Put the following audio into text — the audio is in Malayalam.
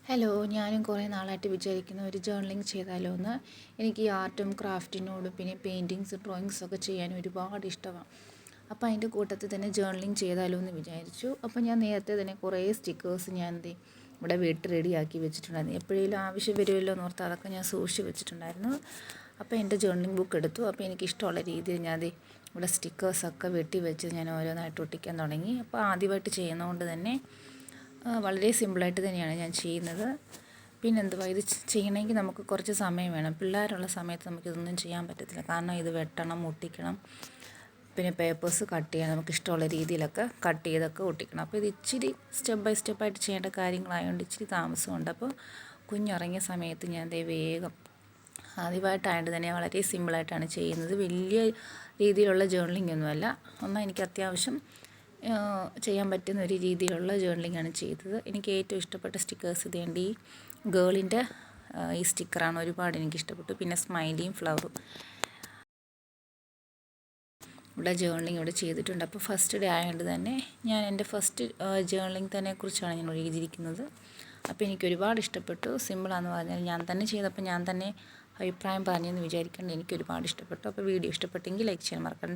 ഹലോ, ഞാനും കുറേ നാളായിട്ട് വിചാരിക്കുന്ന ഒരു ജേർണലിംഗ് ചെയ്താലോ എന്ന്. എനിക്ക് ഈ ആർട്ടും ക്രാഫ്റ്റിനോടും പിന്നെ പെയിൻറ്റിങ്സ് ഡ്രോയിങ്സൊക്കെ ചെയ്യാൻ ഒരുപാട് ഇഷ്ടമാണ്. അപ്പോൾ അതിൻ്റെ കൂട്ടത്തിൽ തന്നെ ജേർണലിംഗ് ചെയ്താലോ എന്ന് വിചാരിച്ചു. അപ്പോൾ ഞാൻ നേരത്തെ തന്നെ കുറേ സ്റ്റിക്കേഴ്സ് ഇവിടെ വീട്ടിൽ റെഡിയാക്കി വെച്ചിട്ടുണ്ടായിരുന്നു. എപ്പോഴെങ്കിലും ആവശ്യം വരുമല്ലോ എന്ന് ഓർത്ത് അതൊക്കെ ഞാൻ സൂക്ഷിച്ച് വെച്ചിട്ടുണ്ടായിരുന്നു. അപ്പോൾ എൻ്റെ ജേർണലിംഗ് ബുക്ക് എടുത്തു. അപ്പോൾ എനിക്കിഷ്ടമുള്ള രീതിയിൽ ഇവിടെ സ്റ്റിക്കേഴ്സൊക്കെ വെട്ടി വെച്ച് ഞാൻ ഓരോന്നായിട്ട് ഒട്ടിക്കാൻ തുടങ്ങി. അപ്പോൾ ആദ്യമായിട്ട് ചെയ്യുന്നതുകൊണ്ട് തന്നെ വളരെ സിമ്പിളായിട്ട് തന്നെയാണ് ഞാൻ ചെയ്യുന്നത്. പിന്നെന്തുവാ, ഇത് ചെയ്യണമെങ്കിൽ നമുക്ക് കുറച്ച് സമയം വേണം. പിള്ളേരുള്ള സമയത്ത് നമുക്കിതൊന്നും ചെയ്യാൻ പറ്റത്തില്ല. കാരണം ഇത് വെട്ടണം, ഒട്ടിക്കണം, പിന്നെ പേപ്പേഴ്സ് കട്ട് ചെയ്യണം, നമുക്ക് ഇഷ്ടമുള്ള രീതിയിലൊക്കെ കട്ട് ചെയ്തൊക്കെ ഒട്ടിക്കണം. അപ്പോൾ ഇത് ഇച്ചിരി സ്റ്റെപ്പ് ബൈ സ്റ്റെപ്പായിട്ട് ചെയ്യേണ്ട കാര്യങ്ങളായതുകൊണ്ട് ഇച്ചിരി താമസമുണ്ട്. അപ്പോൾ കുഞ്ഞുറങ്ങിയ സമയത്ത് ഞാൻ വേഗം ആദ്യമായിട്ടായതുകൊണ്ട് തന്നെ വളരെ സിമ്പിളായിട്ടാണ് ചെയ്യുന്നത്. വലിയ രീതിയിലുള്ള ജേർണലിംഗ് ഒന്നുമല്ല, എന്നാൽ എനിക്ക് അത്യാവശ്യം ചെയ്യാൻ പറ്റുന്ന ഒരു രീതിയിലുള്ള ജേർണലിംഗാണ് ചെയ്തത്. എനിക്ക് ഏറ്റവും ഇഷ്ടപ്പെട്ട സ്റ്റിക്കേഴ്സ് ഇതേണ്ട ഈ ഗേളിൻ്റെ ഈ സ്റ്റിക്കറാണ് ഒരുപാട് എനിക്കിഷ്ടപ്പെട്ടു. പിന്നെ സ്മൈലിയും ഫ്ലവറും ഇവിടെ ജേർണലിംഗ് ഇവിടെ ചെയ്തിട്ടുണ്ട്. അപ്പോൾ ഫസ്റ്റ് ഡേ ആയതുകൊണ്ട് തന്നെ ഞാൻ എൻ്റെ ഫസ്റ്റ് ജേർണലിംഗ് തന്നെ കുറിച്ചാണ് ഞാൻ എഴുതിയിരിക്കുന്നത്. അപ്പോൾ എനിക്ക് ഒരുപാട് ഇഷ്ടപ്പെട്ടു. സിമ്പിളാണെന്ന് പറഞ്ഞാൽ ഞാൻ തന്നെ ചെയ്തപ്പോൾ ഞാൻ തന്നെ അഭിപ്രായം പറഞ്ഞെന്ന് വിചാരിക്കേണ്ട, എനിക്ക് ഒരുപാട് ഇഷ്ടപ്പെട്ടു. അപ്പോൾ വീഡിയോ ഇഷ്ടപ്പെട്ടെങ്കിൽ ലൈക്ക് ചെയ്യാൻ മറക്കണ്ടേ.